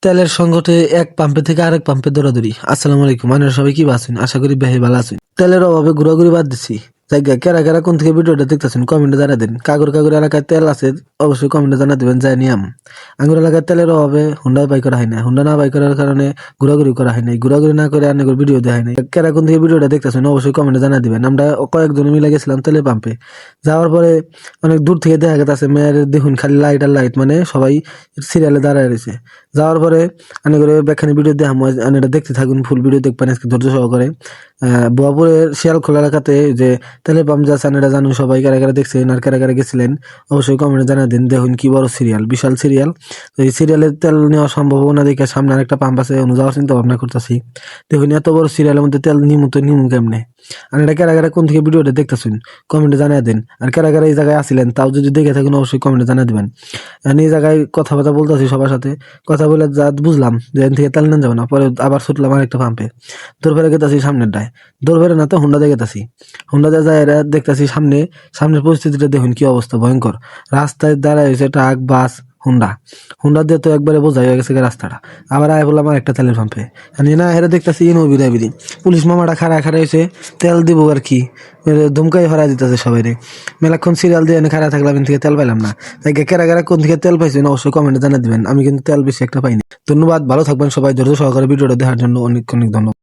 তেলের সংকটে এক পাম্পে থেকে আরেক পাম্পে দৌড়াদৌড়ি। আসসালামু আলাইকুম, আপনারা সবাই কি আছেন? আশা করি বেহে ভালো আছেন। তেলের অভাবে ঘোরাঘুরি বাদ দিছি। জায়গা কেরা কেরা কোন থেকে ভিডিওটা দেখতেছেন কমেন্টে জানা দেন। কাগর কাগর এলাকায় তেল আছে অবশ্যই কমেন্টে জানা দিবেন। যাই নিয়ম আঙ্গুর এলাকায় তেলের অভাবে হুন্ডা বাই করা হয় না, হুন্ডা না বাই করার কারণে ঘোরাঘুরি করা হয় নাই, ঘোরাঘুরি না করে অনেক ভিডিও দেওয়া হয় নাই। কেরা কোন থেকে ভিডিওটা দেখতেছেন অবশ্যই কমেন্টে জানা দিবেন। আমরা কয়েকজন মিলে গেছিলাম তেলের পাম্পে। যাওয়ার পরে অনেক দূর থেকে দেখা গেছে মেয়ের দেখুন খালি লাইট আর লাইট, মানে সবাই সিরিয়ালে দাঁড়ায় রয়েছে। যাওয়ার পরে আমি করে ব্যাখ্যানি ভিডিও দেখাম, এটা দেখতে থাকুন, ফুল ভিডিও দেখবেন আজকে ধৈর্য সহকারে। বোয়াপুরের শিয়ালখোলা এলাকাতে যে তেলের পাম্প যা আছেন এটা জানুন সবাই, কারা কারা দেখছেন আর কারা কারা গেছিলেন অবশ্যই কমেন্টে জানা দিন। দেখুন কি বড় সিরিয়াল, বিশাল সিরিয়াল। তো এই সিরিয়ালের তেল নেওয়া সম্ভাবনা দেখে সামনে আরেকটা পাম্প আছে যাওয়ার চিন্তা ভাবনা করতেছি। দেখুন এত বড় সিরিয়ালের মধ্যে তেল নিমু তো নিমু কেমনে। আর এটা কারা কারা কোন থেকে ভিডিওটা দেখতেছেন কমেন্টে জানিয়ে দেন। আর কারা কারা এই জায়গায় আসিলেন তাও যদি দেখে থাকেন অবশ্যই কমেন্টে জানিয়ে দিবেন। এই জায়গায় কথাবার্তা বলতেছি সবার সাথে, কথা বলে যা বুঝলাম যে এখান থেকে তেল নেন যাবো না, পরে আবার ছুটলাম আরেকটা পাম্পে। দৌড় ফেরে গেতাছি সামনের ডায়, দৌড় ফেরে না তো হুন্ডা দিয়ে গেতাছি। হুন্ডা দিয়ে যায় দেখতেছি সামনের পরিস্থিতিটা দেখুন কি অবস্থা ভয়ঙ্কর। রাস্তায় দাঁড়ায় হয়েছে ট্রাক, বাস, হুন্ডা। হুন্ডা দিয়ে তো একবারে বোঝাই হয়ে গেছে রাস্তাটা। আবার আয় বললাম আর একটা তেলের পাম্পে, না হেরে দেখতেছি ইনো বিরাবিরি পুলিশ মামাটা খাড়া খাড়া হয়েছে তেল দিব আর কি, ধুমকাই হরা দিতেছে সবাই রে। মেলাক্ষণ সিরিয়াল দিয়ে খাড়া থাকলাম, থেকে তেল পাইলাম না। তাই কেরা কেরা কোন থেকে তেল পাইছেন অবশ্যই কমেন্টে জানা দিবেন। আমি কিন্তু তেল বেশি একটা পাইনি। ধন্যবাদ, ভালো থাকবেন সবাই। ধৈর্য সহকারে ভিডিওটা দেখার জন্য অনেক অনেক ধন্যবাদ।